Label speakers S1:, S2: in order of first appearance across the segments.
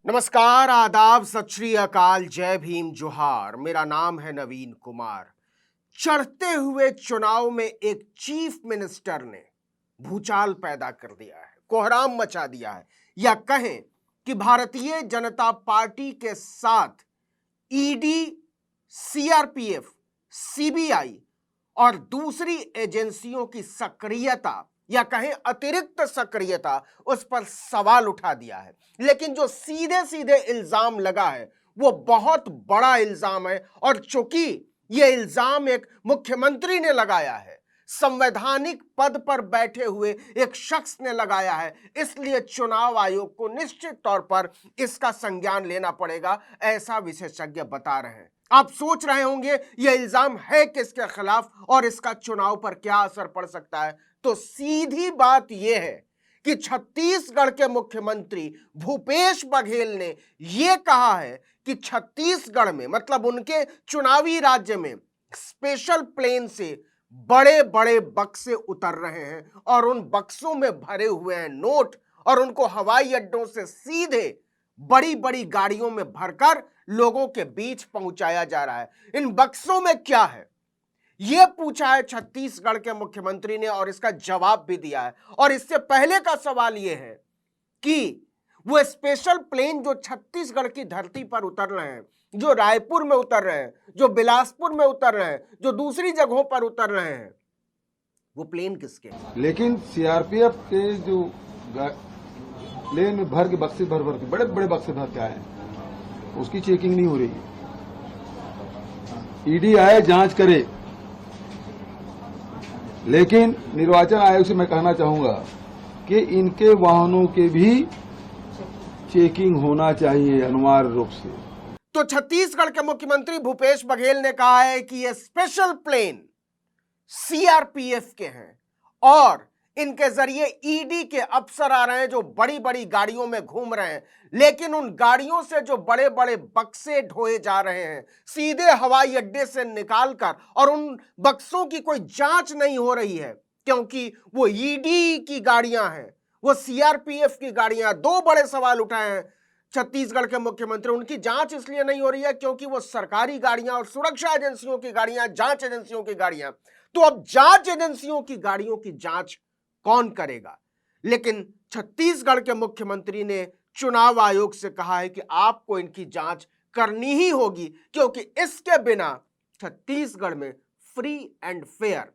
S1: नमस्कार, आदाब, सत श्री अकाल, जय भीम, जोहार। मेरा नाम है नवीन कुमार। चढ़ते हुए चुनाव में एक चीफ मिनिस्टर ने भूचाल पैदा कर दिया है, कोहराम मचा दिया है, या कहें कि भारतीय जनता पार्टी के साथ ईडी, सीआरपीएफ, सीबीआई और दूसरी एजेंसियों की सक्रियता या कहें अतिरिक्त सक्रियता, उस पर सवाल उठा दिया है। लेकिन जो सीधे सीधे इल्जाम लगा है वो बहुत बड़ा इल्जाम है, और चूंकि यह इल्जाम एक मुख्यमंत्री ने लगाया है, संवैधानिक पद पर बैठे हुए एक शख्स ने लगाया है, इसलिए चुनाव आयोग को निश्चित तौर पर इसका संज्ञान लेना पड़ेगा, ऐसा विशेषज्ञ बता रहे हैं। आप सोच रहे होंगे यह इल्जाम है किसके खिलाफ और इसका चुनाव पर क्या असर पड़ सकता है। तो सीधी बात यह है कि छत्तीसगढ़ के मुख्यमंत्री भूपेश बघेल ने यह कहा है कि छत्तीसगढ़ में, मतलब उनके चुनावी राज्य में, स्पेशल प्लेन से बड़े बड़े बक्से उतर रहे हैं और उन बक्सों में भरे हुए हैं नोट, और उनको हवाई अड्डों से सीधे बड़ी बड़ी गाड़ियों में भरकर लोगों के बीच पहुंचाया जा रहा है। इन बक्सों में क्या है, यह पूछा है छत्तीसगढ़ के मुख्यमंत्री ने, और इसका जवाब भी दिया है। और इससे पहले का सवाल यह है कि वो स्पेशल प्लेन जो छत्तीसगढ़ की धरती पर उतर रहे हैं, जो रायपुर में उतर रहे हैं, जो बिलासपुर में उतर रहे हैं, जो दूसरी जगहों पर उतर रहे हैं, वो प्लेन किसके हैं?
S2: लेकिन सीआरपीएफ के जो प्लेन में भर के बक्से भर के बड़े बड़े बक्से भर के आए हैं, उसकी चेकिंग नहीं हो रही है। ईडी आए, जांच करे, लेकिन निर्वाचन आयोग से मैं कहना चाहूंगा कि इनके वाहनों के भी चेकिंग होना चाहिए अनिवार्य रूप से।
S1: तो छत्तीसगढ़ के मुख्यमंत्री भूपेश बघेल ने कहा है कि ये स्पेशल प्लेन सीआरपीएफ के हैं और इनके जरिए ईडी के अफसर आ रहे हैं जो बड़ी बड़ी गाड़ियों में घूम रहे हैं, लेकिन उन गाड़ियों से जो बड़े बड़े बक्से ढोए जा रहे हैं सीधे हवाई अड्डे से निकालकर, और उन बक्सों की कोई जांच नहीं हो रही है क्योंकि वो ईडी की गाड़ियां हैं, वो सीआरपीएफ की गाड़ियां। दो बड़े सवाल उठाए हैं छत्तीसगढ़ के मुख्यमंत्री। उनकी जांच इसलिए नहीं हो रही है क्योंकि वो सरकारी गाड़ियां और सुरक्षा एजेंसियों की गाड़ियां, जांच एजेंसियों की गाड़ियां। तो अब जांच एजेंसियों की गाड़ियों की जांच कौन करेगा? लेकिन छत्तीसगढ़ के मुख्यमंत्री ने चुनाव आयोग से कहा है कि आपको इनकी जांच करनी ही होगी, क्योंकि इसके बिना छत्तीसगढ़ में फ्री एंड फेयर,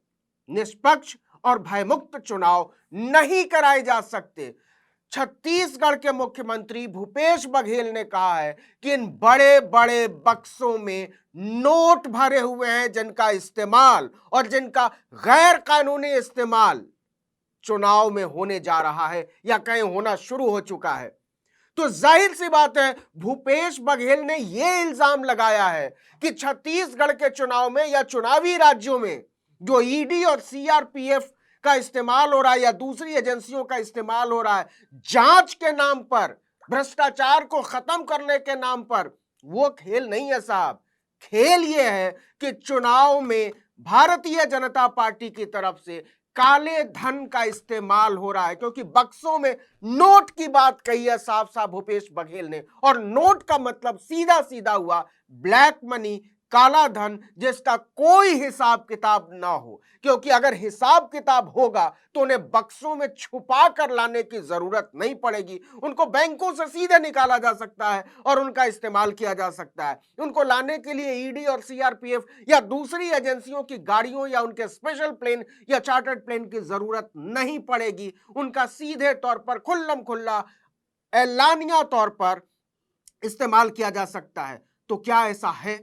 S1: निष्पक्ष और भयमुक्त चुनाव नहीं कराए जा सकते। छत्तीसगढ़ के मुख्यमंत्री भूपेश बघेल ने कहा है कि इन बड़े बड़े बक्सों में नोट भरे हुए हैं जिनका इस्तेमाल और जिनका गैर कानूनी इस्तेमाल चुनाव में होने जा रहा है या कहीं होना शुरू हो चुका है। तो जाहिर सी बात है भूपेश बघेल ने यह इल्जाम लगाया है कि छत्तीसगढ़ के चुनाव में या चुनावी राज्यों में जो ईडी और सीआरपीएफ का इस्तेमाल हो रहा है या दूसरी एजेंसियों का इस्तेमाल हो रहा है जांच के नाम पर, भ्रष्टाचार को खत्म करने के नाम पर, वो खेल नहीं है साहब। खेल यह है कि चुनाव में भारतीय जनता पार्टी की तरफ से काले धन का इस्तेमाल हो रहा है, क्योंकि बक्सों में नोट की बात कही है साफ साफ भूपेश बघेल ने, और नोट का मतलब सीधा सीधा हुआ ब्लैक मनी, काला धन, जिसका कोई हिसाब किताब ना हो। क्योंकि अगर हिसाब किताब होगा तो उन्हें बक्सों में छुपा कर लाने की जरूरत नहीं पड़ेगी, उनको बैंकों से सीधे निकाला जा सकता है और उनका इस्तेमाल किया जा सकता है। उनको लाने के लिए ईडी और सीआरपीएफ या दूसरी एजेंसियों की गाड़ियों या उनके स्पेशल प्लेन या चार्टर्ड प्लेन की जरूरत नहीं पड़ेगी। उनका सीधे तौर पर खुल्लम खुल्ला ऐलानिया तौर पर इस्तेमाल किया जा सकता है। तो क्या ऐसा है?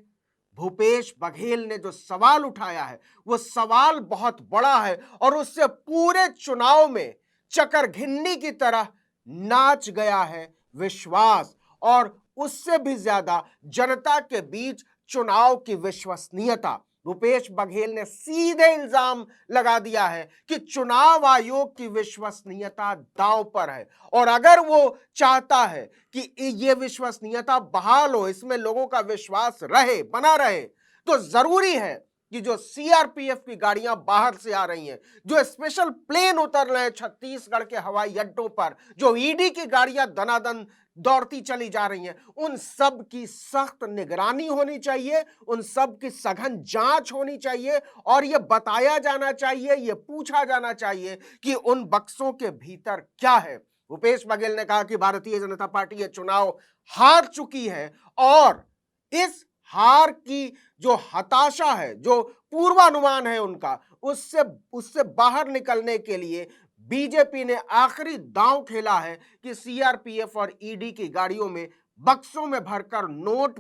S1: भूपेश बघेल ने जो सवाल उठाया है वो सवाल बहुत बड़ा है और उससे पूरे चुनाव में चकरघिन्नी की तरह नाच गया है विश्वास, और उससे भी ज्यादा जनता के बीच चुनाव की विश्वसनीयता। भूपेश बघेल ने सीधे इल्जाम लगा दिया है कि चुनाव आयोग की विश्वसनीयता दांव पर है, और अगर वो चाहता है कि ये विश्वसनीयता बहाल हो, इसमें लोगों का विश्वास रहे, बना रहे, तो जरूरी है कि जो सीआरपीएफ की गाड़ियां बाहर से आ रही हैं, जो स्पेशल प्लेन उतर रहे हैं छत्तीसगढ़ के हवाई अड्डों पर, जो ईडी की गाड़ियां दनादन दौड़ती चली जा रही हैं, उन सब की सख्त निगरानी होनी चाहिए, उन सब की सघन जांच होनी चाहिए और यह बताया जाना चाहिए, यह पूछा जाना चाहिए कि उन बक्सों के भीतर क्या है। भूपेश बघेल ने कहा कि भारतीय जनता पार्टी ये चुनाव हार चुकी है और इस हार की जो हताशा है, जो पूर्वानुमान है उनका, उससे उससे बाहर निकलने के लिए बीजेपी ने आखिरी दांव खेला है कि सीआरपीएफ और ईडी की गाड़ियों में बक्सों में भरकर नोट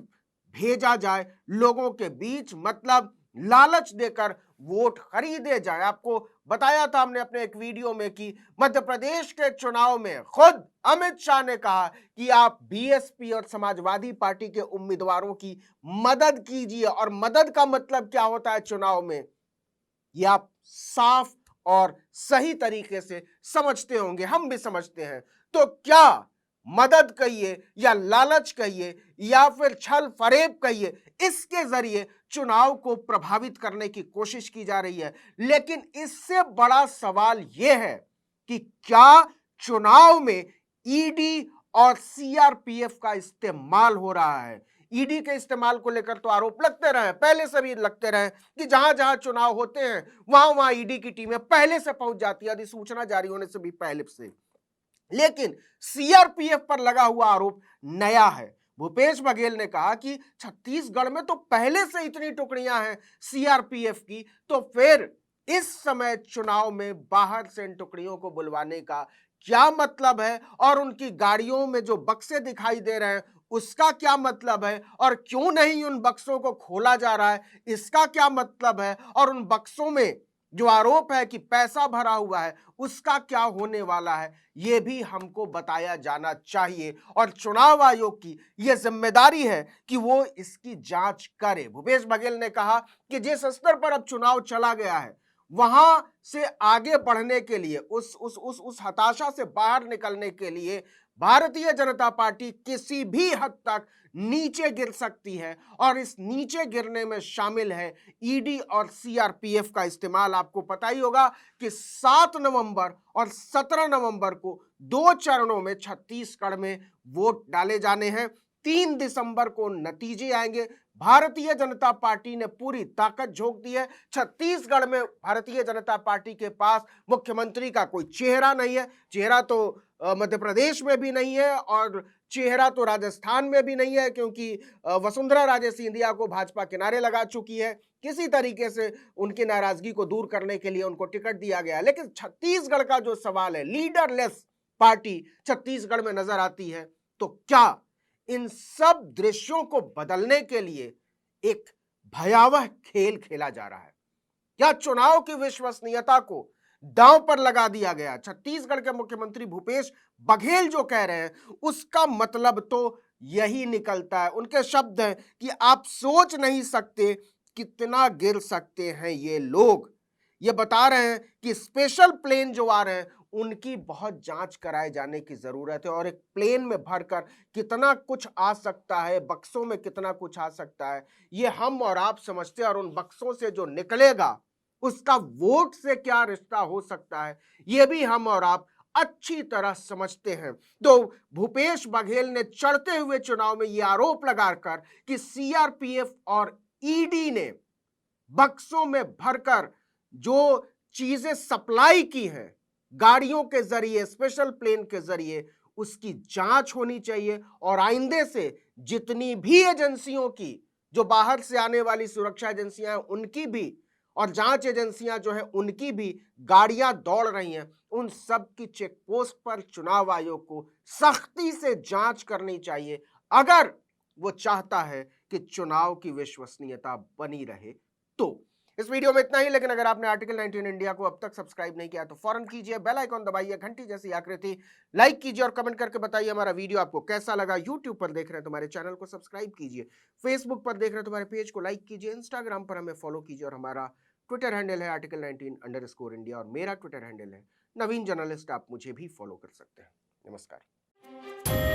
S1: भेजा जाए लोगों के बीच, मतलब लालच देकर वोट खरीदे जाए। आपको बताया था हमने अपने एक वीडियो में कि मध्य प्रदेश के चुनाव में खुद अमित शाह ने कहा कि आप बीएसपी और समाजवादी पार्टी के उम्मीदवारों की मदद कीजिए, और मदद का मतलब क्या होता है चुनाव में, ये आप साफ और सही तरीके से समझते होंगे, हम भी समझते हैं। तो क्या मदद कहिए या लालच कहिए या फिर छल फरेब कहिए, इसके जरिए चुनाव को प्रभावित करने की कोशिश की जा रही है। लेकिन इससे बड़ा सवाल यह है कि क्या चुनाव में ईडी और सीआरपीएफ का इस्तेमाल हो रहा है। ईडी के इस्तेमाल को लेकर तो आरोप लगते रहे, पहले से भी लगते रहे कि जहां जहां चुनाव होते हैं वहां वहां ईडी की टीमें पहले से पहुंच जाती है, अधिसूचना जारी होने से भी पहले से। लेकिन सीआरपीएफ पर लगा हुआ आरोप नया है। भूपेश बघेल ने कहा कि छत्तीसगढ़ में तो पहले से इतनी टुकड़ियां हैं सीआरपीएफ की, तो फिर इस समय चुनाव में बाहर से इन टुकड़ियों को बुलवाने का क्या मतलब है, और उनकी गाड़ियों में जो बक्से दिखाई दे रहे हैं उसका क्या मतलब है, और क्यों नहीं उन बक्सों को खोला जा रहा है इसका क्या मतलब है, और उन बक्सों में जो आरोप है कि पैसा भरा हुआ है उसका क्या होने वाला है, यह भी हमको बताया जाना चाहिए। और चुनाव आयोग की यह जिम्मेदारी है कि वो इसकी जांच करे। भूपेश बघेल ने कहा कि जिस स्तर पर अब चुनाव चला गया है वहां से आगे बढ़ने के लिए, उस हताशा से बाहर निकलने के लिए भारतीय जनता पार्टी किसी भी हद तक नीचे गिर सकती है, और इस नीचे गिरने में शामिल है ईडी और सीआरपीएफ का इस्तेमाल। आपको पता ही होगा कि 7 नवंबर और 17 नवंबर को 2 चरणों में छत्तीसगढ़ में वोट डाले जाने हैं। 3 दिसंबर को नतीजे आएंगे। भारतीय जनता पार्टी ने पूरी ताकत झोंक दी है। छत्तीसगढ़ में भारतीय जनता पार्टी के पास मुख्यमंत्री का कोई चेहरा नहीं है, चेहरा तो मध्य प्रदेश में भी नहीं है और चेहरा तो राजस्थान में भी नहीं है, क्योंकि वसुंधरा राजे सिंधिया को भाजपा किनारे लगा चुकी है। किसी तरीके से उनकी नाराजगी को दूर करने के लिए उनको टिकट दिया गया। लेकिन छत्तीसगढ़ का जो सवाल है, लीडरलेस पार्टी छत्तीसगढ़ में नजर आती है। तो क्या इन सब दृश्यों को बदलने के लिए एक भयावह खेल खेला जा रहा है? क्या चुनाव की विश्वसनीयता को दांव पर लगा दिया गया? छत्तीसगढ़ के मुख्यमंत्री भूपेश बघेल जो कह रहे हैं उसका मतलब तो यही निकलता है। उनके शब्द हैं कि आप सोच नहीं सकते कितना गिर सकते हैं ये लोग। ये बता रहे हैं कि स्पेशल प्लेन जो आ रहे हैं उनकी बहुत जांच कराए जाने की जरूरत है, और एक प्लेन में भरकर कितना कुछ आ सकता है, बक्सों में कितना कुछ आ सकता है, ये हम और आप समझते हैं। और उन बक्सों से जो निकलेगा उसका वोट से क्या रिश्ता हो सकता है, यह भी हम और आप अच्छी तरह समझते हैं। तो भूपेश बघेल ने चढ़ते हुए चुनाव में यह आरोप लगाकर कि सीआरपीएफ और ईडी ने बक्सों में भरकर जो चीजें सप्लाई की हैं गाड़ियों के जरिए, स्पेशल प्लेन के जरिए, उसकी जांच होनी चाहिए। और आइंदे से जितनी भी एजेंसियों की, जो बाहर से आने वाली सुरक्षा एजेंसियां हैं उनकी भी, और जांच एजेंसियां जो है उनकी भी गाड़ियां दौड़ रही हैं, उन सब की चेक पोस्ट पर चुनाव आयोग को सख्ती से जांच करनी चाहिए, अगर वो चाहता है कि चुनाव की विश्वसनीयता बनी रहे। तो इस वीडियो में इतना ही, लेकिन अगर आपने आर्टिकल 19 इंडिया को अब तक सब्सक्राइब नहीं किया तो फौरन कीजिए, बेल आइकॉन दबाइए, घंटी जैसी आकृति लाइक कीजिए और कमेंट करके बताइए हमारा वीडियो आपको कैसा लगा। यूट्यूब पर देख रहे हैं तो हमारे चैनल को सब्सक्राइब कीजिए, फेसबुक पर देख रहे हैं तो हमारे पेज को लाइक कीजिए, इंस्टाग्राम पर हमें फॉलो कीजिए, और हमारा ट्विटर हैंडल है आर्टिकल 19 इंडिया, और मेरा ट्विटर हैंडल है नवीन जर्नलिस्ट। आप मुझे भी फॉलो कर सकते हैं। नमस्कार।